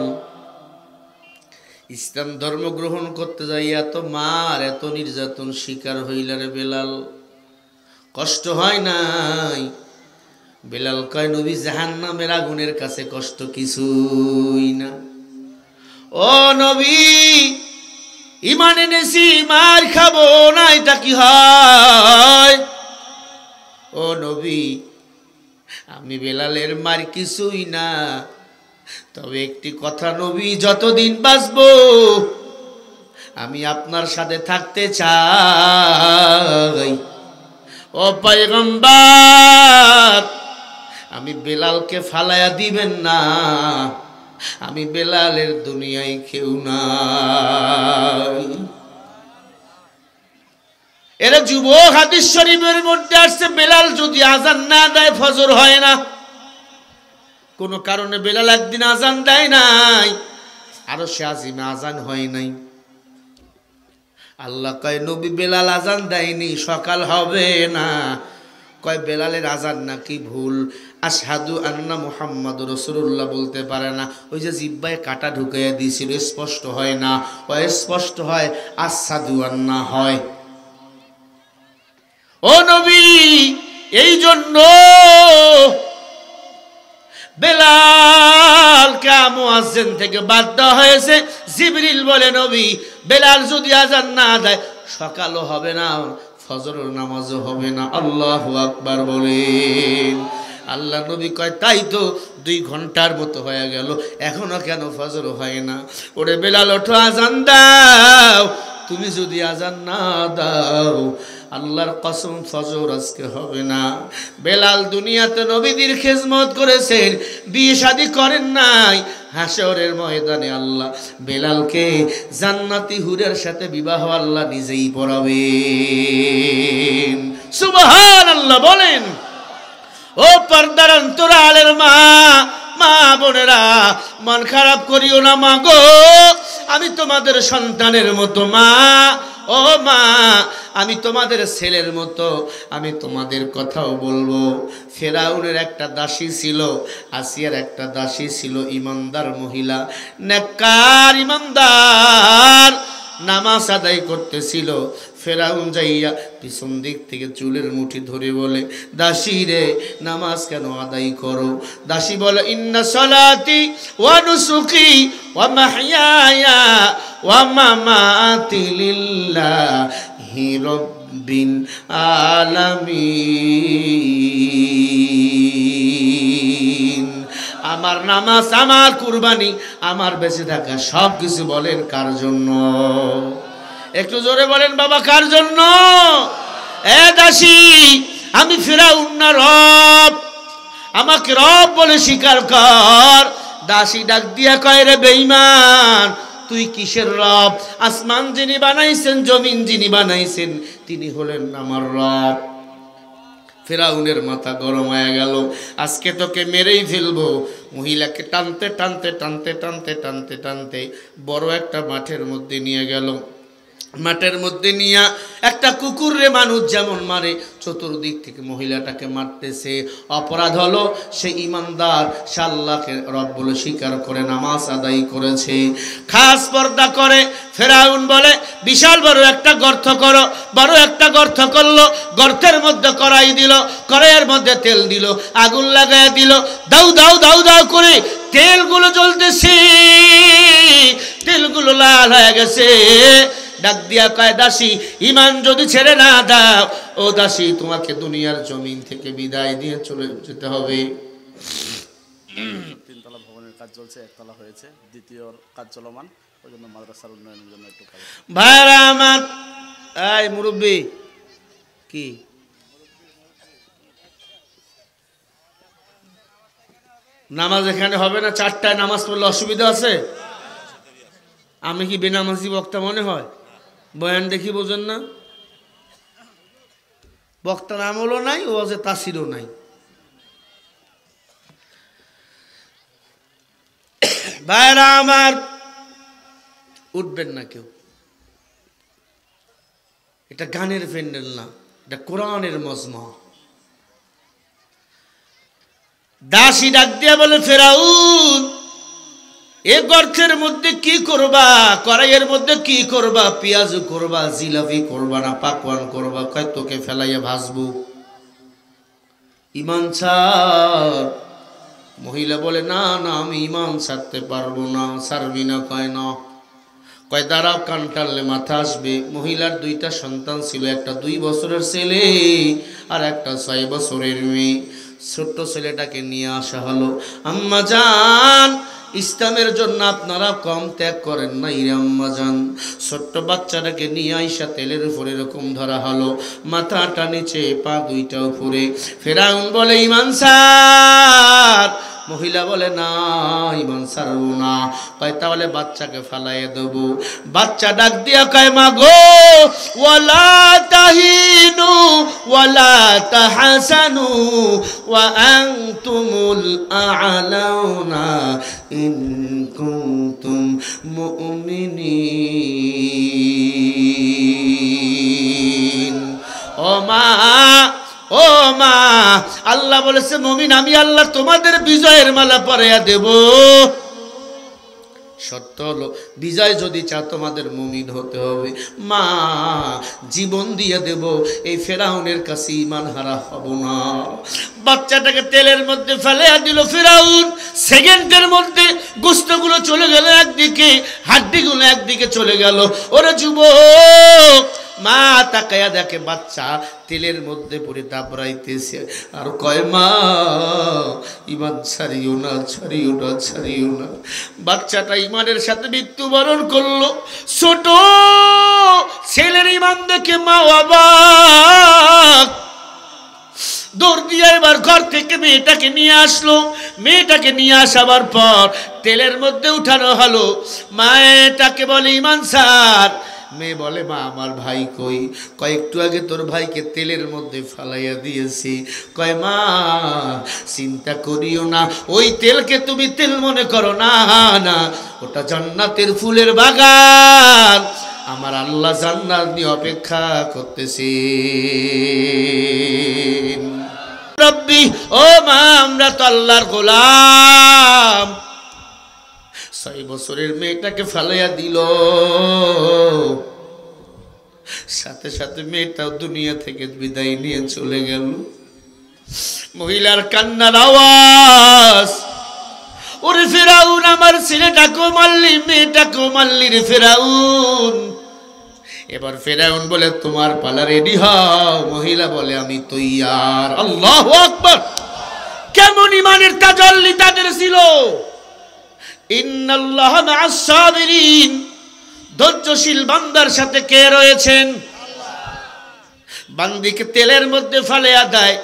ইসলাম ধর্ম গ্রহণ করতে যাই এত মার, এত নির্যাতন শিকার হইলা রে বেলাল, কষ্ট হয় নাই? বেলাল কয়, নবী, জাহান্নামের আগুনের কাছে কষ্ট কিছুই না। ও নবী, ঈমান এনেছি, মার খাবো না, এটা কি হয়? ও নবী, আমি বেলালের মার কিছুই না, তবে একটি কথা নবী, যতদিন বাঁচবো আমি আপনার সাথে থাকতে চাই। ও পয়গম্বর, আমি বেলালকে ফালায়া দিবেন না, আমি বেলালের দুনিয়ায় কেউ নাই। এরা যুবক, হাদিস শরীফের মধ্যে আসছে বেলাল যদি আজান না দেয় ফজর হয় না। কোন কারণে বেলাল একদিন আজান দেয় নাই, আরশে আজিমে আজান হয় নাই। আল্লাহ কয়, নবী, বেলাল আজান দেয়নি, সকাল হবে না। কয়, বেলালের আজান নাকি ভুল, আশহাদু আন্না মুহাম্মাদুর রাসূলুল্লাহ বলতে পারে না। ওই যে জিহ্বায় কাটা ঢুকাইয়া দিয়েছিল, স্পষ্ট হয় না। স্পষ্ট হয়, আশহাদু আন্না হয়। ও নবী, এই জন্য বেলালকে মুয়াজ্জিন থেকে বাদ দেওয়া হয়েছে। জিবরিল বলে, নবী, বেলাল যদি আজান না দেয় সকালও হবে না, ফজরের নামাজও হবে না। আল্লাহু আকবার বলেন। আল্লাহ নবী কয়, তাই তো 2 ঘন্টার মতো হয়ে গেল, এখনো কেন ফজর হয় না? ওরে বেলাল, ওঠো, আজান দাও। তুমি যদি আজান না দাও, আল্লাহর কসম, ফজর আজকে হবে না। বেলাল দুনিয়াতে নবীদের খেজমত করেছেন, বিয়ে শাদী করেন নাই। হাশরের ময়দানে আল্লাহ বেলালকে জান্নাতি হুরের সাথে বিবাহ আল্লাহ নিজেই পড়াবেন। সুবহানাল্লাহ বলেন। ও পর্দার অন্তরালের মা, মা বোনেরা, মন খারাপ করিও না মা গো, আমি তোমাদের সন্তানের মতো মা। ও মা, আমি তোমাদের ছেলের মতো, আমি তোমাদের কথাও বলবো। ফেরাউনের একটা দাসী ছিল, আসিয়ার একটা দাসী ছিল, ইমানদার মহিলা, নেককার ইমানদার, নামাজ আদায় করতেছিল। ফেরাউন যাইয়া পিছন দিক থেকে চুলের মুঠি ধরে বলে, দাসী রে, নামাজ কেন আদায় করো? দাসী বলে, ইন্না সলাতি ওয়া নুসুকি ওয়া মাহইয়ায়া ওয়া মামাতি লিল্লাহি রাব্বিল আলামিন। আমার নামাজ, আমার কুরবানি, আমার বেঁচে থাকা সব কিছু বলেন কার জন্য? একটু জোরে বলেন বাবা, কার জন্য? এ দাসী, আমি ফিরাউন না রব, আমাকে রব বলে স্বীকার কর। দাসী ডাক দিয়া কয়, রে বেঈমান, তুই কিসের রব? আসমান যিনি বানাইছেন, জমিন যিনি বানাইছেন, তিনি হলেন আমার রব। ফেরাউনের মাথা গরম হয়ে গেল, আজকে তোকে মেরেই ফেলবো। মহিলাকে টানতে টানতে টানতে টানতে টানতে টানতে বড় একটা মাঠের মধ্যে নিয়ে গেল। মাঠের মধ্যে নিয়ে একটা কুকুরে মানুষ যেমন মারে, চতুর্দিক থেকে মহিলাটাকে মারতেছে। অপরাধ হলো সে ইমানদার, সে আল্লাহকে রব বলে স্বীকার করে নামাজ আদায় করেছে, খাস পর্দা করে। ফেরাউন বলে, বিশাল বড় একটা গর্ত করো। বড় একটা গর্ত করলো, গর্তের মধ্যে কড়াই দিল, কড়াইয়ের মধ্যে তেল দিল, আগুন লাগায় দিল, দাউ দাউ দাউ দাউ করে তেলগুলো জ্বলতেছে, তেলগুলো লাল হয়ে গেছে। ডাক দিয়া কয়, দাসী, ইমান যদি ছেড়ে না দাও, ও দাসী, তোমাকে দুনিয়ার জমিন থেকে বিদায় দিয়ে চলে যেতে হবে। তিনতলা ভবনের কাজ চলছে, একতলা হয়েছে, দ্বিতীয় কাজ চলমান, ওই জন্য মাদ্রাসার উন্নয়নের জন্য একটু কাজ। ভাইরা আমার, এই মুরব্বী, কি নামাজ এখানে হবে না? 4টায় নামাজ পড়লে অসুবিধা আছে? আমি কি বেনামাজি বক্তা মনে হয়? বয়ান দেখি বোঝেন না? বক্তার আমলও নাই, ও যে তাসিরও নাই। ভাইরা আমার, উঠবেন না কেউ। এটা গানের প্যান্ডেল না, এটা কোরআনের মজমা। দাসী ডাক দিয়া বলে, ফেরাউন, এ গর্তের মধ্যে কি করবা? কড়াইয়ের মধ্যে কি করবা? পেঁয়াজ করবা, জিলাপি করবা, না পাকওয়ান করবা? কয়, তোকে ফেলাইয়া ভাজবো। ইমান ছাড়। মহিলা বলে, না না, আমি ইমান ছাড়তে পারবো না। ছাড়বি না? কয় না। কয়, দাঁড়াও, কান টানলে মাথা আসবে। মহিলার 2টা সন্তান ছিল, একটা 2 বছরের ছেলে আর একটা 6 বছরের মেয়ে। ছোট্ট ছেলেটাকে নিয়ে আসা হলো। আম্মা জান, ইসলামের জন্য আপনারা কম ত্যাগ করেন না রে আম্মা জান। ছোট্ট বাচ্চাটাকে নিয়ে আইসা তেলের উপরে এরকম ধরা হলো, মাথাটা নিচে, পা 2টা উপরে। ফেরাউন বলে, ইমান ছাড়। মহিলা বলে, না, ইমান ছাড়বো না। কয়, তাহলে বাচ্চাকে ফালাইয়া দেবো। বাচ্চা ডাক দিয়া কয়, মা গো, ওয়ালা তাহিনু ওয়ালা তাহাসানু ওয়া আনতুমুল আ'লাউনা ইন কুনতুম মুমিনিন। ও মা, ও মা, আল্লাহ বলেছে, মুমিন আমি আল্লাহ তোমাদের বিজয়ের মালা পরাইয়া দেব। সত্য হলো, বিজয় যদি চাও তোমাদের মুমিন হতে হবে। মা, জীবন দিয়ে দেব, এই ফেরাউনের কাছে ঈমান হারা হব না। বাচ্চাটাকে তেলের মধ্যে ফেলাইয়া দিল ফেরাউন। সেকেন্ডের মধ্যে গোশতগুলো চলে গেল একদিকে, হাড্ডিগুলো একদিকে চলে গেল। ওরে যুবক, মা তাকায়া দেখে বাচ্চা তেলের মধ্যে পড়ে দাবড়াইতেছে, আর কয়, মা, ইমান ছাড়িও না, ছাড়িও না, ছাড়িও না। বাচ্চাটা ইমানের সাথে মৃত্যুবরণ করলো। ছোট ছেলের ইমান দেখে মা অবাক। দৌড় দিয়ে এবার ঘর থেকে মেয়েটাকে নিয়ে আসলো। মেয়েটাকে নিয়ে আসাবার পর তেলের মধ্যে উঠানো হলো। মায়েটাকে বলে, ইমান ছাড়। মেয়ে বলে, মা, আমার ভাই কই? কয়, একটু আগে তোর ভাইকে তেলের মধ্যে ফালাইয়া দিয়েছি। কয়, মা, চিন্তা করিও না, ওই তেলকে তুমি তেল মনে করো না, না, ওটা জান্নাতের ফুলের বাগান। আমার আল্লাহ জান্নাত নিয়ে অপেক্ষা করতেছি। রব্বি, ও মা, আমরা তো আল্লাহর গোলাম। 6 বছরের মেয়েটাকে ফালাইয়া দিল, সাথে সাথে মেয়েটাও দুনিয়া থেকে বিদায় নিয়ে চলে গেল। মহিলার কান্নার আওয়াজ, ওরে ফেরাউন, আমার ছেলেটাকেও মারলি, মেয়েটাকেও মারলি রে ফেরাউন। এবার ফেরাউন বলে তোমার পালা রেডি হও। মহিলা বলে আমি তৈয়ার। আল্লাহু আকবার! কেমন ইমানের তাজাল্লি তাদের ছিল। ইন্নাল্লাহা মা'আস সাবিরিন, ধৈর্যশীল বান্দার সাথে কে রয়েছেন? বান্দিকে তেলের মধ্যে ফালাইয়া দেয়,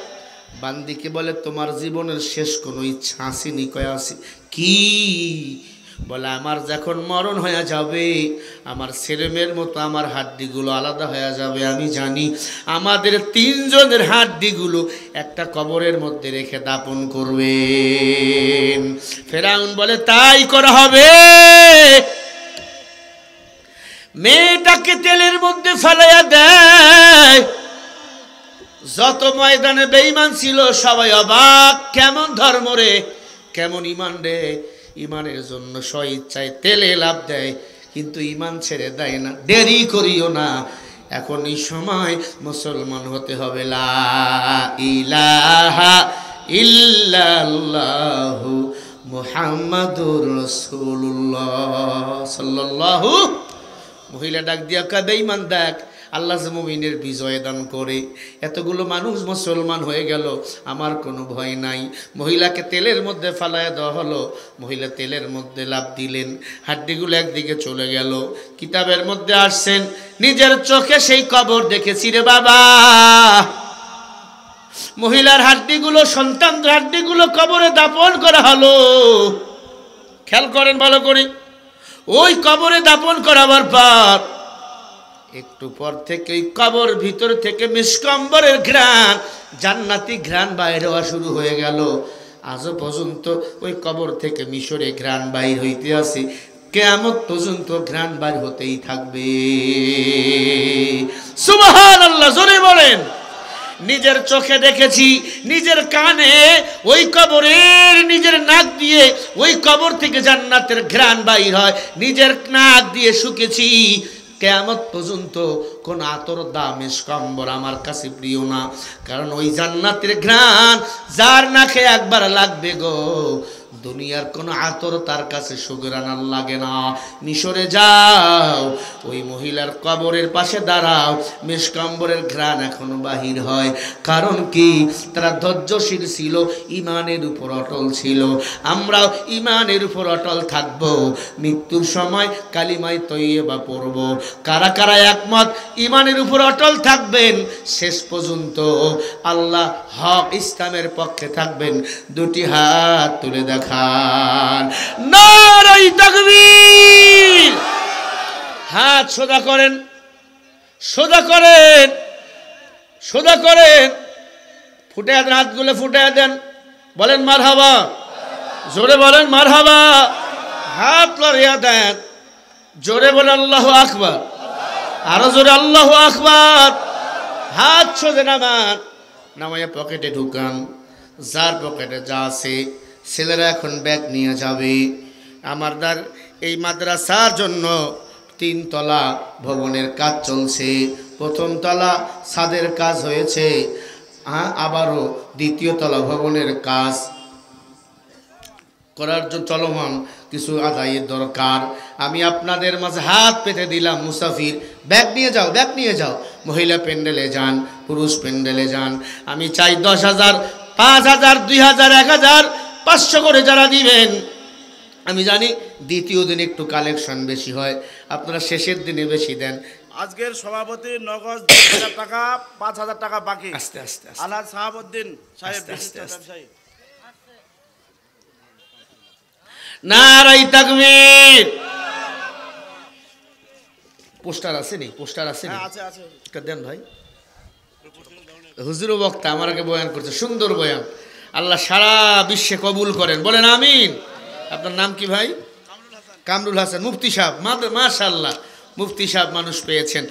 বান্দিকে বলে তোমার জীবনের শেষ কোনো ইচ্ছা আসেনি? কয় আছে। কি? বলে আমার যখন মরণ হয়ে যাবে, আমার ছেলেমেয়ের মতো আমার হাড্ডিগুলো আলাদা হয়ে যাবে। আমি জানি আমাদের 3 জনের হাড্ডিগুলো একটা কবরের মধ্যে রেখে দাপন করবেন। ফেরাউন বলে তাই করা হবে। মেয়েটাকে তেলের মধ্যে ফেলাইয়া দেয়। যত ময়দানে বেঈমান ছিল সবাই অবাক, কেমন ধর্ম রে, কেমন ইমান রে। ইমানের জন্য স্বইচ্ছায় তেলে লাভ দেয়, কিন্তু ইমান ছেড়ে দেয় না। দেরি করিও না, এখন এই সময় মুসলমান হতে হবে। লা ইলাহা ইল্লাল্লাহু মুহাম্মাদুর রাসূলুল্লাহ সাল্লাল্লাহু। মহিলা ডাক দিয়া কয় বেঈমান দেখ, আল্লাহ যে মুমিনের বিজয় দান করে, এতগুলো মানুষ মুসলমান হয়ে গেল, আমার কোনো ভয় নাই। মহিলাকে তেলের মধ্যে ফালায় দেওয়া হলো। মহিলা তেলের মধ্যে লাফ দিলেন, হাড্ডিগুলো একদিকে চলে গেল। কিতাবের মধ্যে আসছেন, নিজের চোখে সেই কবর দেখেছি রে বাবা। মহিলার হাড্ডিগুলো, সন্তানদের হাড্ডিগুলো কবরে দাপন করা হলো। খেয়াল করেন ভালো করে, ওই কবরে দাপন করাবার পর একটু পর থেকে ওই কবর ভিতর থেকে মিসকম্বরের ঘ্রাণ, জান্নাতি ঘ্রাণ বাইরে হওয়া শুরু হয়ে গেল। আজও পর্যন্ত ওই কবর থেকে মিশরে ঘ্রাণ বাইর হইতে আছে, কিয়ামত পর্যন্ত ঘ্রাণ বাইর হতেই থাকবে। সুবহানাল্লাহ, জোরে বলেন। নিজের চোখে দেখেছি, নিজের কানে, ওই কবরের নিজের নাক দিয়ে ওই কবর থেকে জান্নাতের ঘ্রাণ বাইর হয়, নিজের নাক দিয়ে শুকেছি। কিয়ামত পর্যন্ত কোন আতর দাম মিসকম্বর আমার কাছে প্রিয় না, কারণ ওই জান্নাতের ঘ্রাণ যার নাকে একবার লাগবে গো, দুনিয়ার কোন আতর তার কাছে সুঘ্রাণ লাগে না। মিশরে যাও, ওই মহিলার কবরের পাশে দাঁড়াও, মিসকম্বরের ঘ্রাণ এখনো বাহির হয়। কারণ কি? তারা ধৈর্যশীল ছিল, ইমানের উপর অটল ছিল। আমরাও ইমানের উপর অটল থাকব, মৃত্যুর সময় কালিমায়ে তয়্যিবা পড়ব। কারা কারা একমত ইমানের উপর অটল থাকবেন, শেষ পর্যন্ত আল্লাহ হক ইসলামের পক্ষে থাকবেন? দুটি হাত তুলে দেখান। নারে তাকবীর! হাত সোজা করেন, সোজা করেন, সোজা করেন, ফুটে দেন, হাতগুলো ফুটে দেন, বলেন মারহাবা, জোরে বলেন মারহাবা। হাত লড়িয়া দেন, জোরে বলেন আল্লাহু আকবার, আরো জোরে আল্লাহু আকবার। হাত সোজা নামান, নামাইয়া পকেটে ঢুকান, যার পকেটে যা আছে। ছেলেরা এখন ব্যাগ নিয়ে যাবে। আমাদের এই মাদ্রাসার জন্য 3 তলা ভবনের কাজ চলছে। 1ম তলা ছাদের কাজ হয়েছে, আবারও 2য় তলা ভবনের কাজ করার জন্য চলমান, কিছু আদায়ের দরকার। আমি আপনাদের মাঝে হাত পেতে দিলাম, মুসাফির ব্যাগ নিয়ে যাও, ব্যাগ নিয়ে যাও। মহিলা প্যান্ডেলে যান, পুরুষ প্যান্ডেলে যান। আমি চাই 10,000, 5,000, 2,000, 1,000, 500 করে যারা দিবেন। আমি জানি 2য় দিন একটু কালেকশন বেশি হয়, আপনারা শেষের দিনে বেশি দেন। আজকের সভাপতি নগদ 10,000 টাকা, 5,000 টাকা বাকি। আস্তে আস্তে আলহাজ সাহাবউদ্দিন সাহেব, আস্তে আস্তে। ব্যবসায়ী। নারে তাকবীর! পোস্টার আছে নি? পোস্টার আছে নি? আছে আছে, একটা দেন ভাই। হুজুর বক্তা আমার আগে বয়ান করছে, সুন্দর বয়ান। আল্লাহ সারা বিশ্বে কবুল করেন, বলেন আমিন। আপনার নাম কি ভাই? কামরুল হাসান মুফতি সাহেব, মাশাআল্লাহ। মুফতি সাহেব মানুষ পেয়েছেন।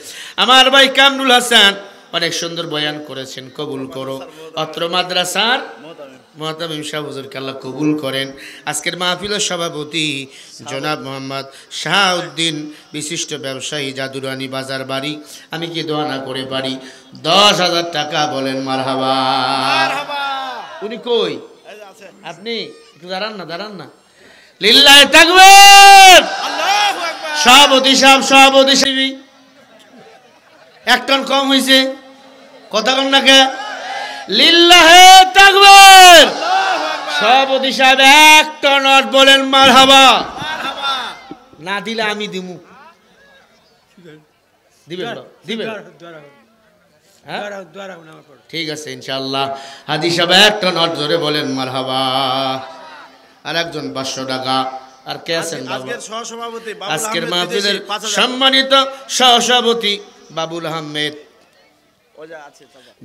আমার ভাই কামরুল হাসান অনেক সুন্দর বয়ান করেছেন, কবুল করো। অত্র মাদ্রাসার মুহতামিম সাহেব হুজুরকে আল্লাহ কবুল করেন। আজকের মাহফিলের সভাপতি জনাব মোহাম্মদ শাহাউদ্দিন, বিশিষ্ট ব্যবসায়ী, জাদুরানী বাজার বাড়ি। আমি কি দোয়া না করে পারি? 10,000 টাকা বলেন মারহাবা। উনি কই? আপনি একটু দাঁড়ান না। লিল্লাহি তাকবীর। সভাপতি সাহেব, সভাপতি সাহেব, এক টন কম হয়েছে, কথা কন না কে? লিল্লাহি তাকবীর। সভাপতি সাহেব 1 টন নোট বলেন মারহাবা। না দিলে আমি দিমু। দিবেন? হ্যাঁ ঠিক আছে ইনশাআল্লাহ। হাজি সাহেব 1 টন নোট ধরে বলেন মারহাবা। আর একজন 500 টাকা। আর কে আছেন? আজকের মাহফিলের সম্মানিত সহসভাপতি বাবুল আহমেদ,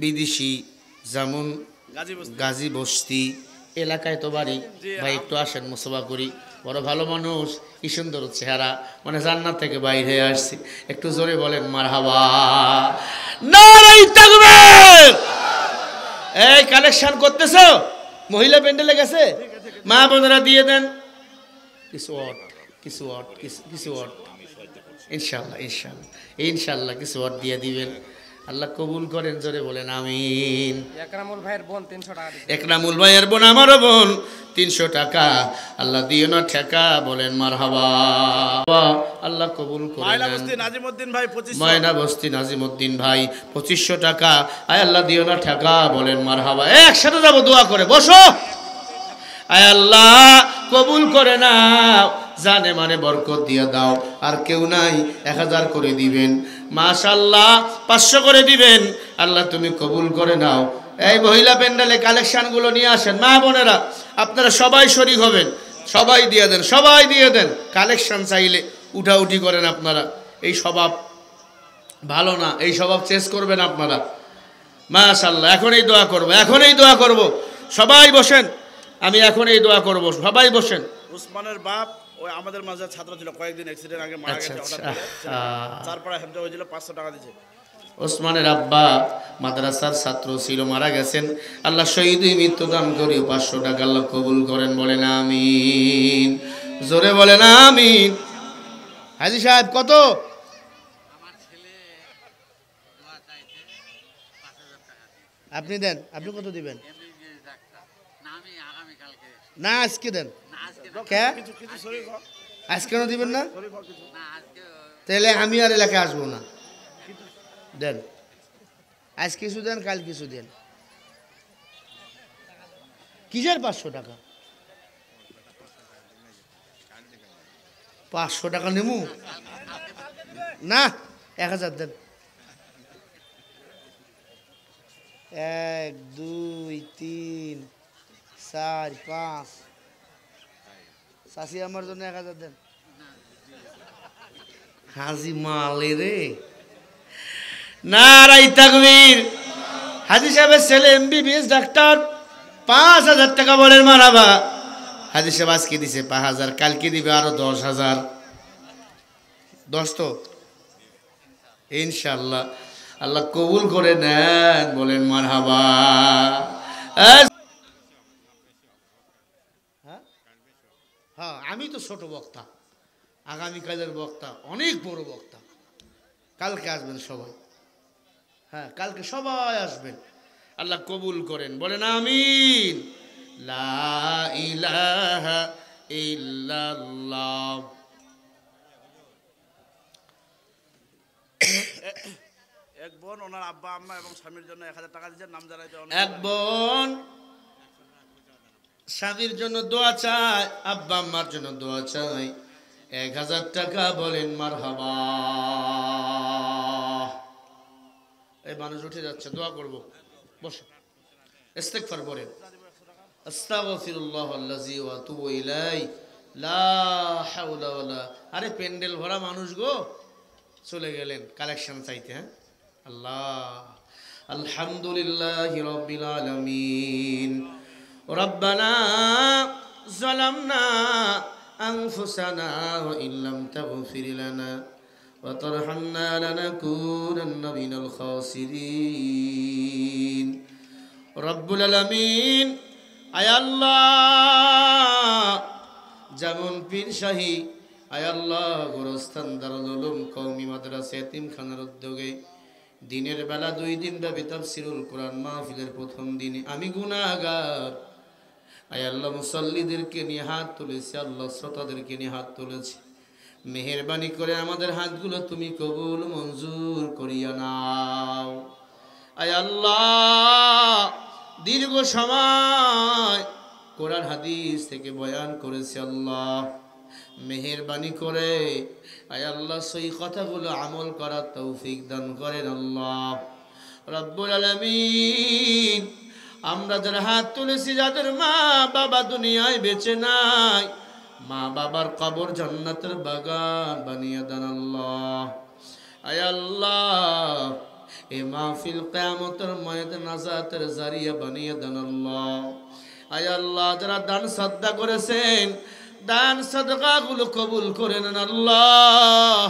বিদেশি জামুন গাজী বস্তি এলাকায় তো বাড়ি। ভাই একটু আসেন, মুসবা করি। বড় ভালো মানুষ, কি সুন্দর চেহারা, মানে জান্নাত থেকে বাইরে আসছি। একটু জোরে বলেন মারহাবা। নারে তাকবীর। এই কালেকশন করতেছো? মহিলা প্যান্ডেলে গেছে, মা বোনেরা দিয়ে দেন কিছু ওয়াট ইনশাআল্লাহ কিছু ওয়াট দিয়ে দিবেন। আল্লাহ কবুল করেন, জোরে বলেন আমিন। একরামুল ভাইয়ের বোন আমারও বোন 300 টাকা আল্লাহ দিও না ঠেকা, বলেন মারহাবা। আল্লাহ কবুল করেন। ময়না বস্তি নাজিমউদ্দিন ভাই 2500 টাকা, আয় আল্লাহ দিও না ঠেকা, বলেন মারহাবা। একসাথে যাবো দোয়া করে, বসো। আয় আল্লাহ কবুল করে নাও, জানে মানে বরকত দিয়ে দাও। আর কেউ নাই 1000 করে দিবেন, মাশাআল্লাহ 500 করে দিবেন। আল্লাহ তুমি কবুল করে নাও। এই মহিলা প্যান্ডেলে কালেকশনগুলো নিয়ে আসেন। মা বোনেরা আপনারা সবাই শরীক হবেন, সবাই দিয়ে দেন। কালেকশন চাইলে উঠাউঠি করেন আপনারা, এই স্বভাব ভালো না, এই স্বভাব চেঞ্জ করবেন আপনারা। মাশাআল্লাহ এখনই দোয়া করব। সবাই বসেন, আমি এখন এই দোয়া করব, সবাই বসেন। উসমানের বাপ ওই আমাদের মাঝে ছাত্র ছিল, কয়েকদিন অ্যাক্সিডেন্ট আগে মারা গেছে। তারপরে হেমজা হয়েছিল, 500 টাকা দিয়েছে। ওসমানের আব্বা মাদ্রাসার ছাত্র ছিল, মারা গেছেন। আল্লাহ শহীদ মৃত্যু দান করি, 500 টাকা আল্লাহ কবুল করেন, বলেন আমিন। জোরে বলেন আমিন। হাজী সাহেব কত? আপনি দেন, আপনি কত দিবেন? না আজকে দেন। আজকে কেন দিবেন না? তাহলে আমি আর এলাকায় আসবো না। দেন, আজ কিছু দেন, কাল কিছু দেন। কিসের 500 টাকা? 500 টাকা নেমু না, 1000 দেন। 1 2 3 4 5। চাষি আমার জন্য 1000 দেন। হাজি মালে রে, নারাই তাকবীর। হাজি সাহেবের ছেলে MBBS ডাক্তার, 5000 টাকা বলেন মারহাবা। হাজি সাহেব আজকে দিছে 5000, কালকে দিবে আরো 10,000। 10 তো ইনশাআল্লাহ। আল্লাহ কবুল করে নেন, বলেন মারহাবা। হ্যাঁ আমি তো ছোট বক্তা, আগামীকালের বক্তা, অনেক বড় বক্তা। কালকে আসবেন সবাই, হ্যাঁ কালকে সবাই আসবেন। আল্লাহ কবুল করেন, বলেন আমিন। লা ইলাহা ইল্লাল্লাহ। এক বোন ওনার আব্বা আম্মা এবং স্বামীর জন্য 1000 টাকা দিয়েছেন, নাম জানাইতে। এক বোন স্বামীর জন্য দোয়া চায়, আব্বা আম্মার জন্য দোয়া চায়, 1000 টাকা বলেন মারহাবা। এই মানুষ উঠে যাচ্ছে, দোয়া করব, বসো। ইস্তিগফার পড়েন। আস্তাগফিরুল্লাহাল্লাযী ওয়া আতুবু ইলাইহি লা হাওলা ওয়ালা। আরে প্যান্ডেল ভরা মানুষ গো, চলে গেলেন কালেকশন চাইতে। হ্যাঁ আল্লাহ, আলহামদুলিল্লাহি রাব্বিল আলামিন। রব্বানা যালামনা আনফুসানা ওয়া ইল্লাম তাগফির লানা وترحمنا لنكونن من الخاسرين رب العالمين আয় আল্লাহ যেমন পীর শাহী আয় আল্লাহ গোরস্থান দারুল উলুম কওমি মাদ্রাসা এতিমখানার উদ্যোগে দিনের বেলা 2 দিন ব্যাপী তাফসীরুল কোরআন মাহফিলের প্রথম দিনে আমি গুনাহগার আয় আল্লাহ মুসাল্লিদেরকে নিয়ে হাত তুলেছি আল্লাহ শ্রোতাদেরকে নিয়ে হাত তুলেছি মেহেরবানি করে আমাদের হাতগুলো তুমি কবুল মঞ্জুর করিয়া নাও আয় আল্লাহ দীর্ঘ সময় কোরআন হাদিস থেকে বয়ান করেছি আল্লাহ মেহেরবানি করে আয় আল্লাহ সেই কথাগুলো আমল করার তৌফিক দান করেন আল্লাহ রব্বুল আলামিন আমরা যারা হাত তুলেছি যাদের মা বাবা দুনিয়ায় বেঁচে নাই মা বাবার কবর জান্নাতের বাগান বানিয়ে দেন আল্লাহ আয় আল্লাহ এ মাহফিল কিয়ামতের ময়দানে নাজাতের জারিয়া বানিয়ে দেন আল্লাহ আয় আল্লাহ যারা দান সাদকা করেছেন দান সাদকাগুলো কবুল করে নেন আল্লাহ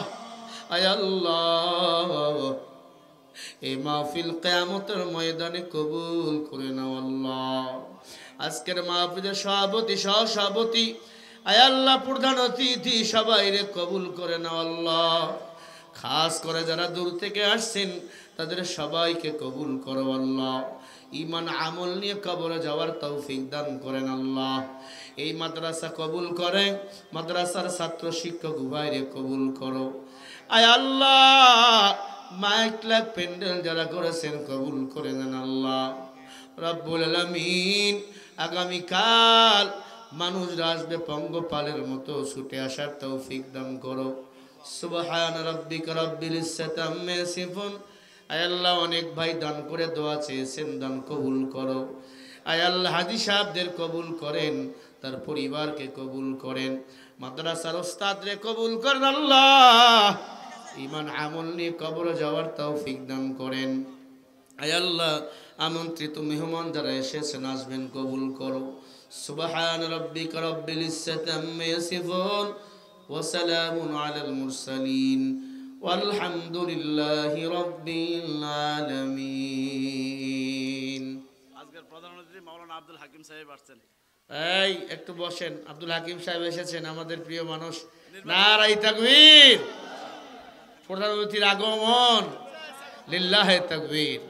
আয় আল্লাহ এই মাহফিল কিয়ামতের ময়দানে কবুল করে নাও আল্লাহ আজকের মাহফিলের সভাপতি সহসভাপতি আয় আল্লাহ প্রধান অতিথি সবাইরে কবুল করে নাও আল্লাহ খাস করে যারা দূর থেকে আসছেন তাদের সবাইকে কবুল করো আল্লাহ ঈমান আমল নিয়ে কবরে যাওয়ার তৌফিক দান করেন আল্লাহ এই মাদ্রাসা কবুল করেন মাদ্রাসার ছাত্র শিক্ষক উভয়রে কবুল করো আয় আল্লাহ মাইক লাগ প্যান্ডেল যারা করেছেন কবুল করে নেন আল্লাহ রব্বুল আলামিন আগামীকাল মানুষরা আসবে পঙ্গপালের মতো ছুটে আসার তৌফিক দান করো সুবহান রাব্বিকা রাব্বিল ইজ্জাতি আম্মা ইয়াসিফুন আয় আল্লাহ অনেক ভাই দান করে দোয়া চেয়েছেন দান কবুল করো আয় আল্লাহ হাজী সাহেবদের কবুল করেন তার পরিবারকে কবুল করেন মাদ্রাসার ওস্তাদরে কবুল করেন আল্লাহ ঈমান আমল নিয়ে কবরে যাওয়ার তৌফিক দান করেন আয় আল্লাহ আমন্ত্রিত মেহমান যারা এসেছেন আসবেন কবুল করো সুবহান রাব্বিকা রাব্বিল ইজ্জাতি আম্মা ইয়াসিফুন ওয়া সালামুন আলাল মুরসালিন walhamdulillahi rabbil alamin আজকের প্রধান অতিথি মাওলানা আব্দুল হাকিম সাহেব আসছেন এই একটু বসেন আব্দুল হাকিম সাহেব এসেছেন আমাদের প্রিয় মানুষ নারায়ে তাকবীর প্রধান অতিথির আগমন লিল্লাহি তাকবীর